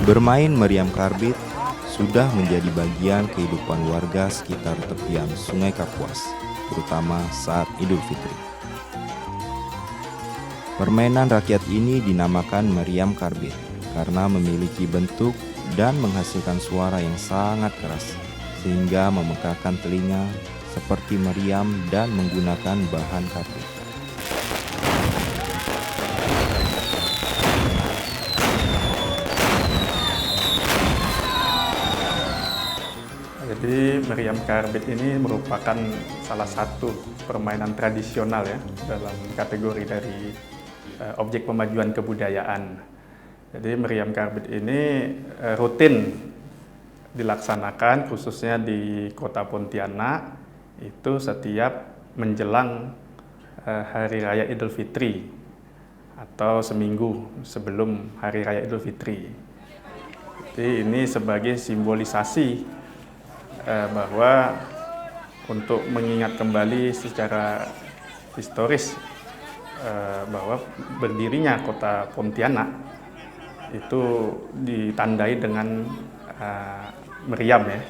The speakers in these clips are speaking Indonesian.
Bermain meriam karbit sudah menjadi bagian kehidupan warga sekitar tepian Sungai Kapuas, terutama saat Idul Fitri. Permainan rakyat ini dinamakan meriam karbit karena memiliki bentuk dan menghasilkan suara yang sangat keras, sehingga memekakan telinga seperti meriam dan menggunakan bahan karbit. Jadi meriam karbit ini merupakan salah satu permainan tradisional ya dalam kategori dari objek pemajuan kebudayaan. Jadi meriam karbit ini rutin dilaksanakan khususnya di Kota Pontianak itu setiap menjelang Hari Raya Idul Fitri atau seminggu sebelum Hari Raya Idul Fitri. Jadi ini sebagai simbolisasi bahwa untuk mengingat kembali secara historis bahwa berdirinya Kota Pontianak itu ditandai dengan meriam ya,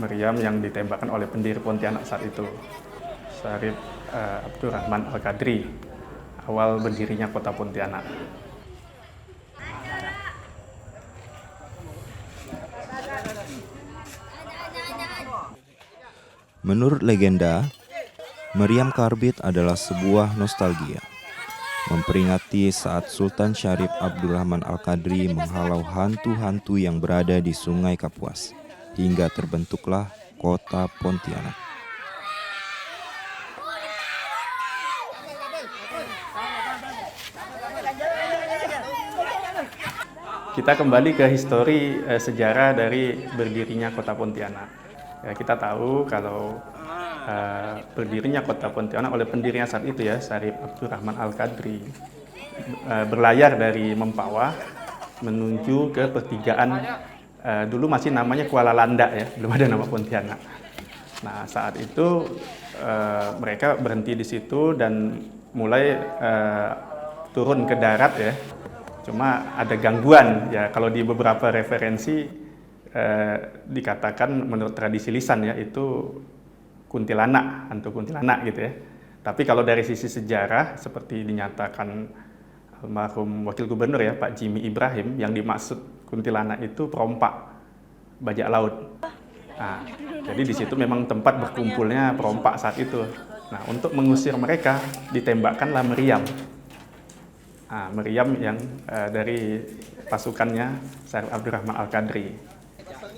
meriam yang ditembakkan oleh pendiri Pontianak saat itu, Syarif Abdurrahman Al-Qadri, awal berdirinya Kota Pontianak. Menurut legenda, meriam karbit adalah sebuah nostalgia, memperingati saat Sultan Syarif Abdurrahman Al-Qadri menghalau hantu-hantu yang berada di Sungai Kapuas, hingga terbentuklah Kota Pontianak. Kita kembali ke histori sejarah dari berdirinya Kota Pontianak. Ya, kita tahu kalau berdirinya Kota Pontianak oleh pendirinya saat itu ya, Syarif Abdurrahman Al-Qadri, berlayar dari Mempawah menuju ke pertigaan, dulu masih namanya Kuala Landak ya, belum ada nama Pontianak. Nah saat itu mereka berhenti di situ dan mulai turun ke darat ya. Cuma ada gangguan ya, kalau di beberapa referensi dikatakan menurut tradisi lisan ya itu kuntilanak, hantu kuntilanak gitu ya. Tapi kalau dari sisi sejarah seperti dinyatakan almarhum Wakil Gubernur ya Pak Jimmy Ibrahim, yang dimaksud kuntilanak itu perompak bajak laut. Nah, jadi di situ memang tempat berkumpulnya perompak saat itu. Nah, untuk mengusir mereka ditembakkanlah meriam. Nah, meriam yang dari pasukannya Syarif Abdurrahman Al-Qadri.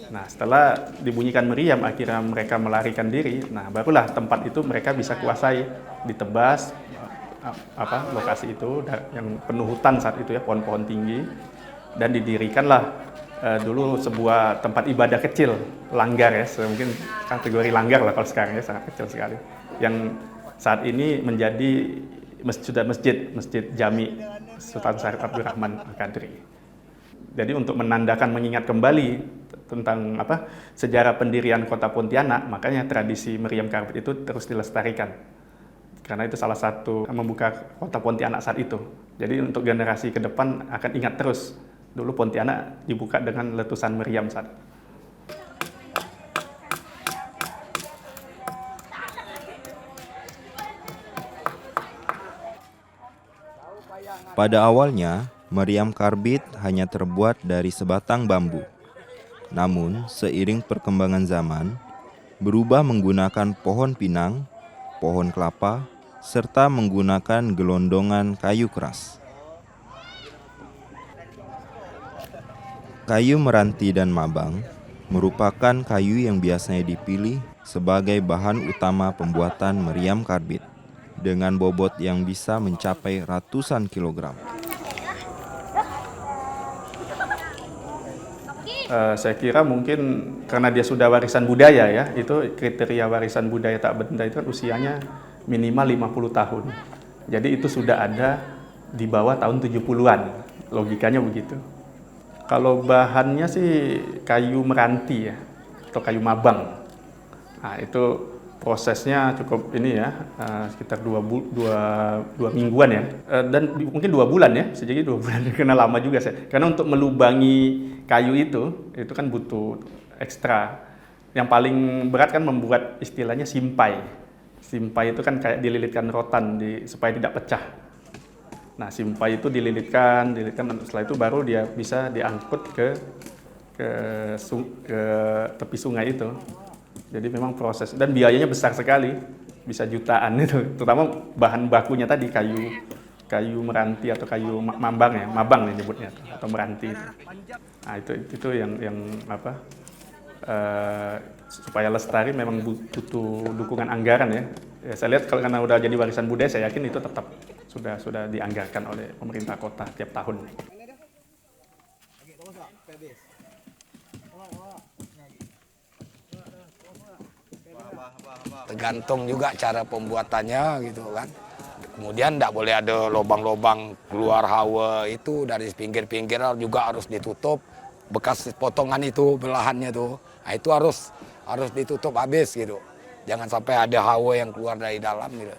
Nah, setelah dibunyikan meriam, akhirnya mereka melarikan diri. Nah, barulah tempat itu mereka bisa kuasai, ditebas lokasi itu yang penuh hutan saat itu ya, pohon-pohon tinggi, dan didirikanlah dulu sebuah tempat ibadah kecil, langgar ya, mungkin kategori langgar lah kalau sekarang ya, sangat kecil sekali. Yang saat ini menjadi masjid Jami Sultan Syarif Abdurrahman Al-Qadri. Jadi untuk menandakan, mengingat kembali tentang sejarah pendirian Kota Pontianak, makanya tradisi meriam karbit itu terus dilestarikan. Karena itu salah satu membuka Kota Pontianak saat itu. Jadi untuk generasi ke depan akan ingat terus, dulu Pontianak dibuka dengan letusan meriam saat. Pada awalnya, meriam karbit hanya terbuat dari sebatang bambu. Namun, seiring perkembangan zaman, berubah menggunakan pohon pinang, pohon kelapa, serta menggunakan gelondongan kayu keras. Kayu meranti dan mabang merupakan kayu yang biasanya dipilih sebagai bahan utama pembuatan meriam karbit, dengan bobot yang bisa mencapai ratusan kilogram. Saya kira mungkin karena dia sudah warisan budaya ya, itu kriteria warisan budaya tak benda itu kan usianya minimal 50 tahun. Jadi itu sudah ada di bawah tahun 70-an, logikanya begitu. Kalau bahannya sih kayu meranti ya, atau kayu mabang. Nah itu prosesnya cukup ini ya, sekitar dua mingguan ya, dan mungkin 2 bulan ya, sejauh 2 bulan karena lama juga saya. Karena untuk melubangi kayu itu kan butuh ekstra. Yang paling berat kan membuat istilahnya simpai. Simpai itu kan kayak dililitkan rotan supaya tidak pecah. Nah, simpai itu dililitkan, setelah itu baru dia bisa diangkut ke tepi sungai itu. Jadi memang proses dan biayanya besar sekali, bisa jutaan itu. Terutama bahan bakunya tadi kayu meranti atau kayu mambang ya, mabang nih nyebutnya atau meranti. Nah, itu yang apa? Supaya lestari memang butuh dukungan anggaran ya. Saya lihat kalau karena udah jadi warisan budaya, saya yakin itu tetap sudah dianggarkan oleh pemerintah kota tiap tahun. Tergantung juga cara pembuatannya gitu kan. Kemudian tidak boleh ada lubang-lubang keluar hawa, itu dari pinggir-pinggir juga harus ditutup. Bekas potongan itu belahannya tuh, nah itu harus ditutup habis gitu. Jangan sampai ada hawa yang keluar dari dalam gitu.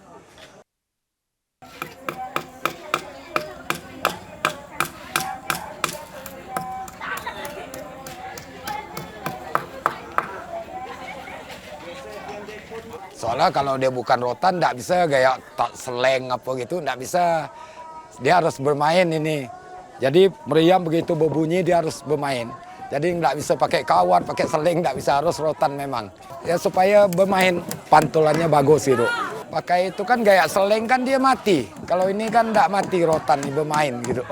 Soalnya kalau dia bukan rotan, nggak bisa kayak tak seleng apa gitu, nggak bisa. Dia harus bermain ini. Jadi meriam begitu berbunyi dia harus bermain. Jadi nggak bisa pakai kawat, pakai seleng, nggak bisa, harus rotan memang. Ya supaya bermain, pantulannya bagus gitu. Pakai itu kan kayak seleng kan dia mati. Kalau ini kan nggak mati, rotan bermain gitu.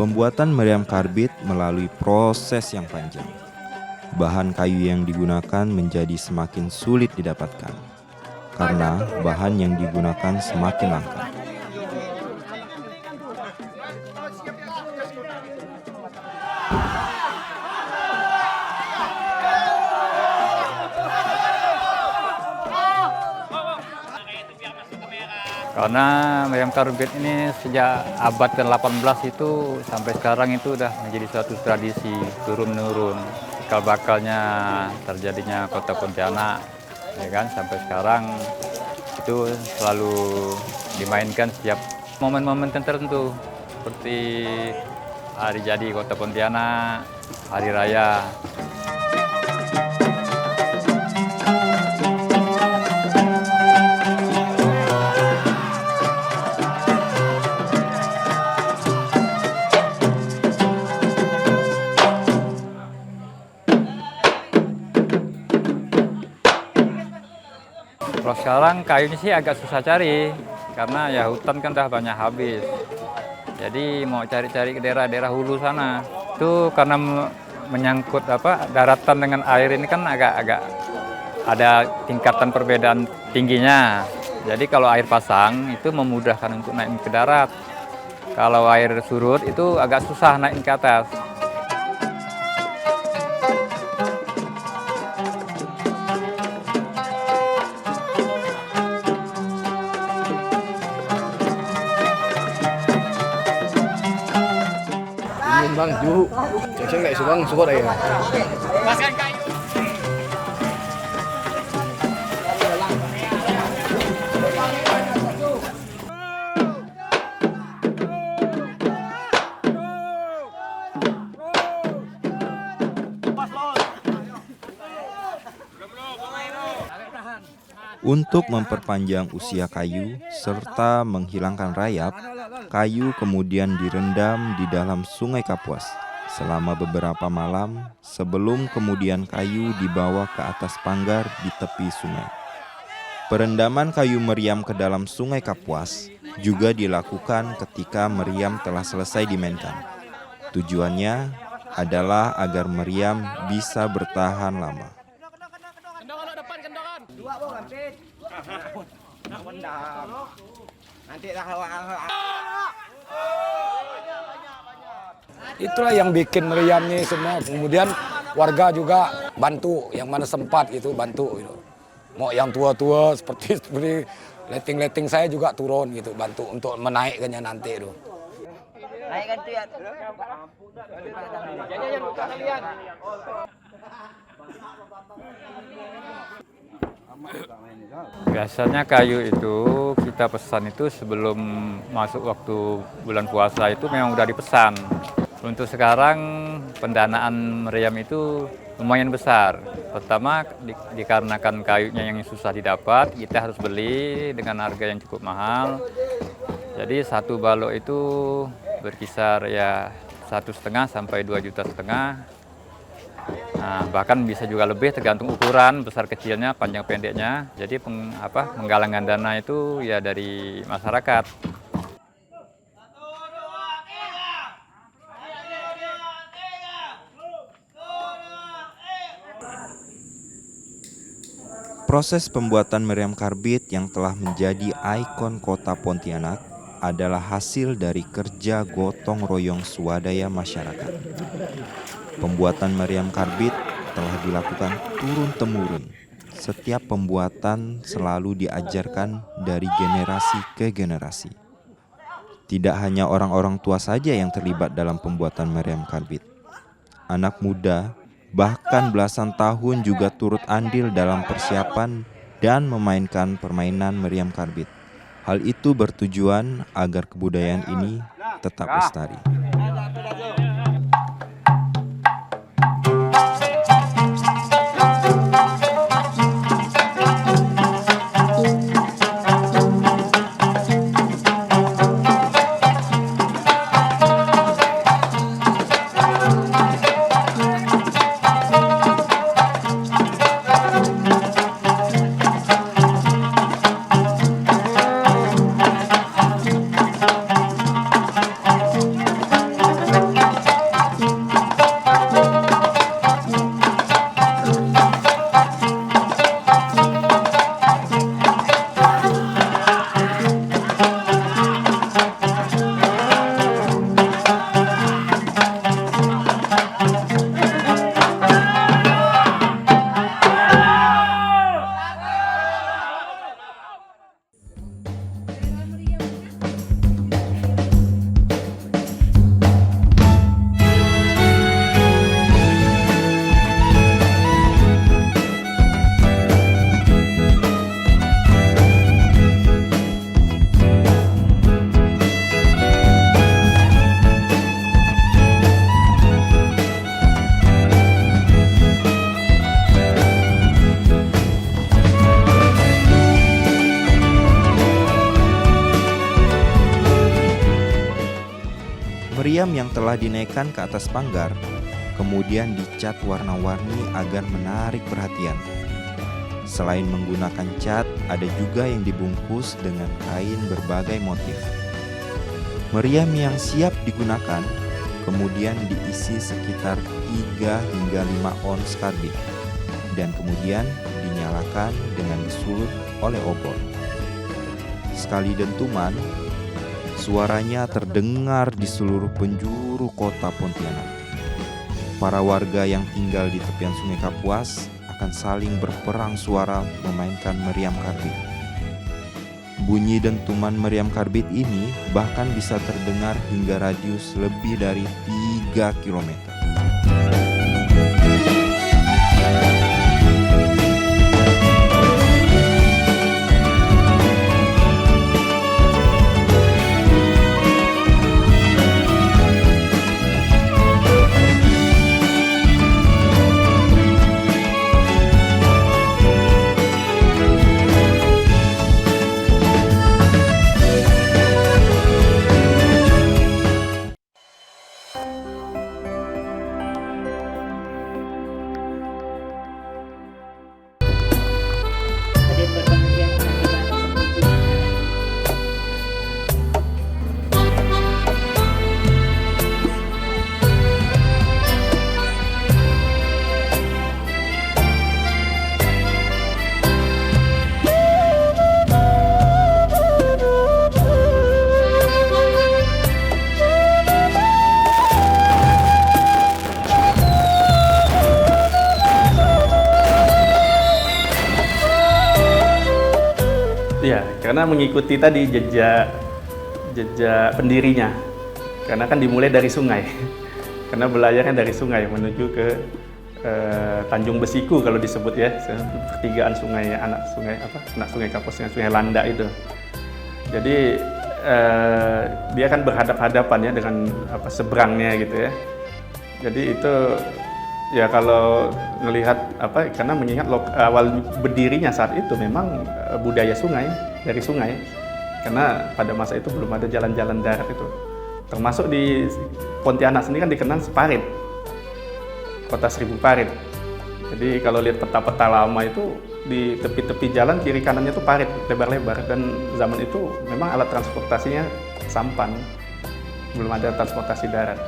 Pembuatan meriam karbit melalui proses yang panjang. Bahan kayu yang digunakan menjadi semakin sulit didapatkan karena bahan yang digunakan semakin langka. Karena meriam karbit ini sejak abad ke-18 itu sampai sekarang itu udah menjadi suatu tradisi turun-menurun. Cikal bakalnya terjadinya kota Pontianak, ya kan, sampai sekarang itu selalu dimainkan setiap momen-momen tertentu seperti hari jadi kota Pontianak, hari raya. Kalau sekarang kayunya sih agak susah cari, karena ya hutan kan udah banyak habis. Jadi mau cari-cari ke daerah-daerah hulu sana, itu karena menyangkut daratan dengan air ini kan agak ada tingkatan perbedaan tingginya. Jadi kalau air pasang itu memudahkan untuk naik ke darat. Kalau air surut itu agak susah naik ke atas. Bang, Ju, cek nggak sih bang, support ya. Untuk memperpanjang usia kayu serta menghilangkan rayap, kayu kemudian direndam di dalam Sungai Kapuas selama beberapa malam sebelum kemudian kayu dibawa ke atas panggar di tepi sungai. Perendaman kayu meriam ke dalam sungai Kapuas juga dilakukan ketika meriam telah selesai dimainkan. Tujuannya adalah agar meriam bisa bertahan lama. Itulah yang bikin meriam nih semua. Kemudian warga juga bantu, yang mana sempat gitu bantu gitu. Mau yang tua-tua seperti letting saya juga turun gitu, bantu untuk menaikkannya nanti itu. Naikkan tuh ya. Biasanya kayu itu kita pesan itu sebelum masuk waktu bulan puasa itu memang udah dipesan. Untuk sekarang pendanaan meriam itu lumayan besar. Pertama dikarenakan kayunya yang susah didapat, kita harus beli dengan harga yang cukup mahal. Jadi satu balok itu berkisar ya 1,5 sampai 2,5 juta. Nah, bahkan bisa juga lebih tergantung ukuran besar kecilnya, panjang pendeknya. Jadi penggalangan dana itu ya dari masyarakat. Proses pembuatan meriam karbit yang telah menjadi ikon kota Pontianak adalah hasil dari kerja gotong royong swadaya masyarakat. Pembuatan meriam karbit telah dilakukan turun-temurun. Setiap pembuatan selalu diajarkan dari generasi ke generasi. Tidak hanya orang-orang tua saja yang terlibat dalam pembuatan meriam karbit. Anak muda, bahkan belasan tahun juga turut andil dalam persiapan dan memainkan permainan meriam karbit. Hal itu bertujuan agar kebudayaan ini tetap lestari. Meriam yang telah dinaikkan ke atas panggar kemudian dicat warna-warni agar menarik perhatian. Selain menggunakan cat, ada juga yang dibungkus dengan kain berbagai motif. Meriam yang siap digunakan kemudian diisi sekitar 3 hingga 5 ons karbit dan kemudian dinyalakan dengan disulut oleh obor. Sekali dentuman, suaranya terdengar di seluruh penjuru kota Pontianak. Para warga yang tinggal di tepian Sungai Kapuas akan saling berperang suara memainkan meriam karbit. Bunyi dentuman meriam karbit ini bahkan bisa terdengar hingga radius lebih dari 3 kilometer. Karena mengikuti tadi jejak pendirinya. Karena kan dimulai dari sungai. Karena belayarnya dari sungai menuju ke Tanjung Besiku kalau disebut ya, pertigaan sungai, anak sungai Kapos dengan sungai Landak itu. Jadi dia kan berhadap-hadapan ya dengan seberangnya gitu ya. Jadi itu ya kalau melihat karena mengingat awal berdirinya saat itu memang budaya sungai, dari sungai. Karena pada masa itu belum ada jalan-jalan darat itu. Termasuk di Pontianak sendiri kan dikenal separit, kota seribu parit. Jadi kalau lihat peta-peta lama itu di tepi-tepi jalan kiri kanannya itu parit lebar-lebar, dan zaman itu memang alat transportasinya sampan, belum ada transportasi darat.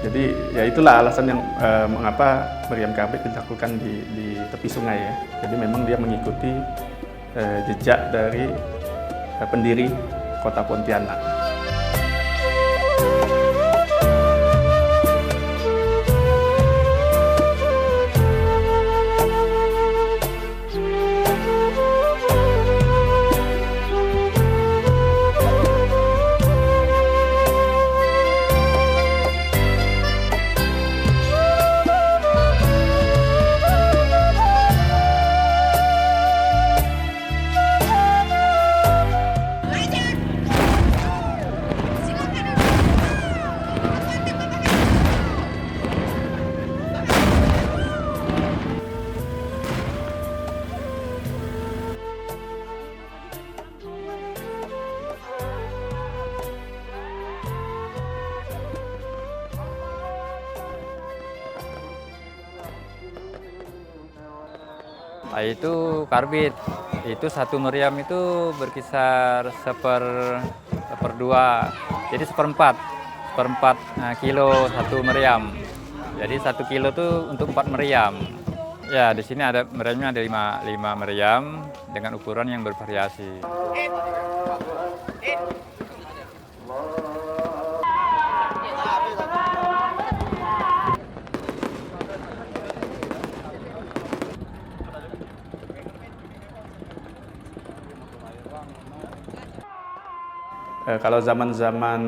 Jadi ya itulah alasan yang mengapa Meriam Karbit dilakukan di tepi sungai ya. Jadi memang dia mengikuti jejak dari pendiri kota Pontianak. Nah, itu karbit. Itu satu meriam itu berkisar seperdua, jadi seperempat kilo satu meriam. Jadi 1 kilo itu untuk 4 meriam. Ya, di sini ada meriamnya ada 5 meriam dengan ukuran yang bervariasi. Kalau zaman-zaman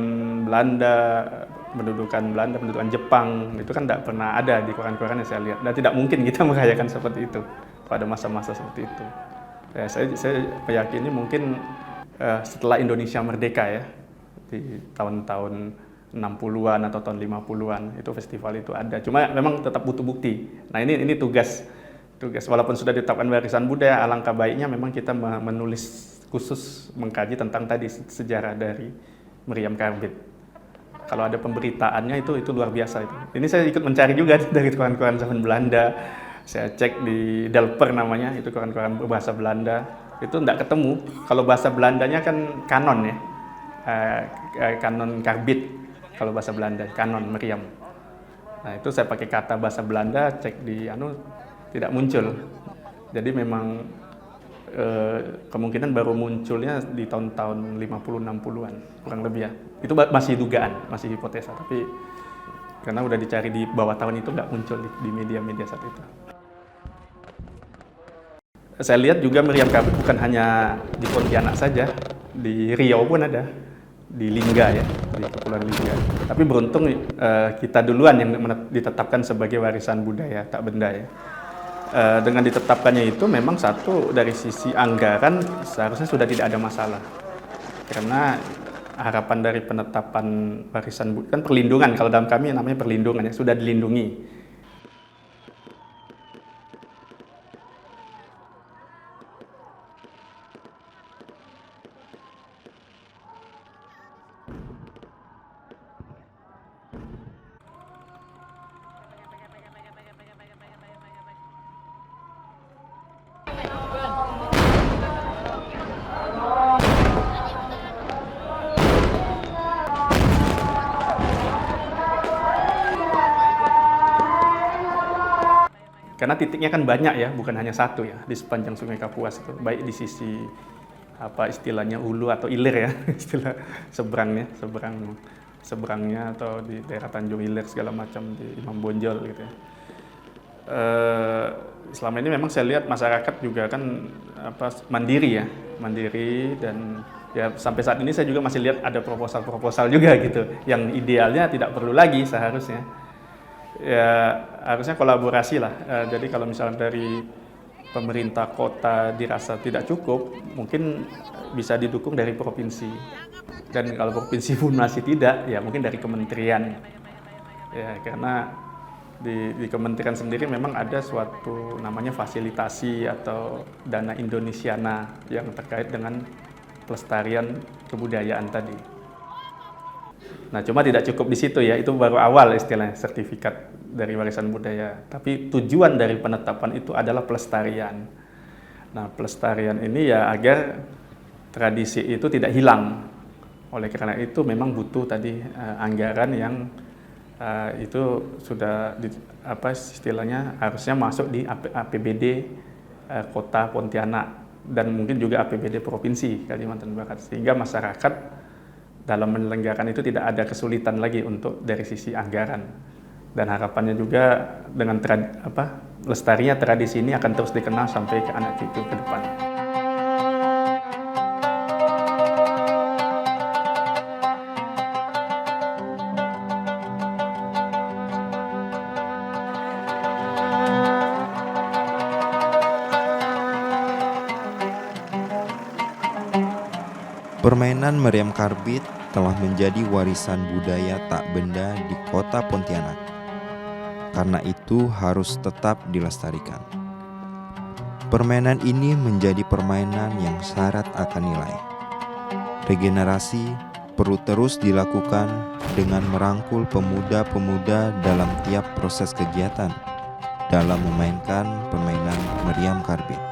Belanda, pendudukan Jepang, itu kan tidak pernah ada di koran-koran yang saya lihat. Dan tidak mungkin kita merayakan seperti itu pada masa-masa seperti itu. Saya meyakini mungkin setelah Indonesia merdeka ya, di tahun-tahun 60-an atau tahun 50-an, itu festival itu ada. Cuma memang tetap butuh bukti. Nah ini tugas walaupun sudah ditetapkan warisan budaya, alangkah baiknya memang kita menulis khusus mengkaji tentang tadi sejarah dari Meriam Karbit. Kalau ada pemberitaannya itu luar biasa itu. Ini saya ikut mencari juga dari koran-koran zaman Belanda. Saya cek di Delper namanya, itu koran-koran berbahasa Belanda. Itu tidak ketemu. Kalau bahasa Belandanya kan kanon ya, kanon Karbit. Kalau bahasa Belanda kanon Meriam. Nah itu saya pakai kata bahasa Belanda, cek di tidak muncul. Jadi memang kemungkinan baru munculnya di tahun-tahun 50-60-an, kurang lebih ya. Itu masih dugaan, masih hipotesa, tapi karena udah dicari di bawah tahun itu nggak muncul di media-media saat itu. Saya lihat juga Meriam Karbit bukan hanya di Pontianak saja, di Riau pun ada, di Lingga ya, di Kepulauan Lingga. Tapi beruntung kita duluan yang ditetapkan sebagai warisan budaya tak benda ya. Dengan ditetapkannya itu memang satu dari sisi anggaran seharusnya sudah tidak ada masalah, karena harapan dari penetapan warisan kan perlindungan, kalau dalam kami namanya perlindungan ya, sudah dilindungi. Karena titiknya kan banyak ya, bukan hanya satu ya di sepanjang Sungai Kapuas itu, baik di sisi istilahnya hulu atau hilir ya, istilah seberangnya atau di daerah Tanjung Hilir segala macam, di Imam Bonjol gitu ya. Selama ini memang saya lihat masyarakat juga kan mandiri ya, mandiri, dan ya sampai saat ini saya juga masih lihat ada proposal-proposal juga gitu, yang idealnya tidak perlu lagi seharusnya. Ya harusnya kolaborasi lah. Jadi kalau misalnya dari pemerintah kota dirasa tidak cukup, mungkin bisa didukung dari provinsi. Dan kalau provinsi pun masih tidak, ya mungkin dari kementerian. Ya karena di kementerian sendiri memang ada suatu namanya fasilitasi atau dana Indonesiana yang terkait dengan pelestarian kebudayaan tadi. Nah, cuma tidak cukup di situ ya, itu baru awal istilahnya sertifikat dari warisan budaya. Tapi tujuan dari penetapan itu adalah pelestarian. Nah, pelestarian ini ya agar tradisi itu tidak hilang. Oleh karena itu memang butuh tadi anggaran yang itu sudah istilahnya harusnya masuk di APBD Kota Pontianak dan mungkin juga APBD Provinsi Kalimantan Barat, sehingga masyarakat dalam menyelenggarakan itu tidak ada kesulitan lagi untuk dari sisi anggaran. Dan harapannya juga dengan lestarinya tradisi ini akan terus dikenal sampai ke anak cucu ke depan. Permainan meriam karbit telah menjadi warisan budaya tak benda di kota Pontianak. Karena itu harus tetap dilestarikan. Permainan ini menjadi permainan yang syarat akan nilai. Regenerasi perlu terus dilakukan dengan merangkul pemuda-pemuda dalam tiap proses kegiatan dalam memainkan permainan meriam karbit.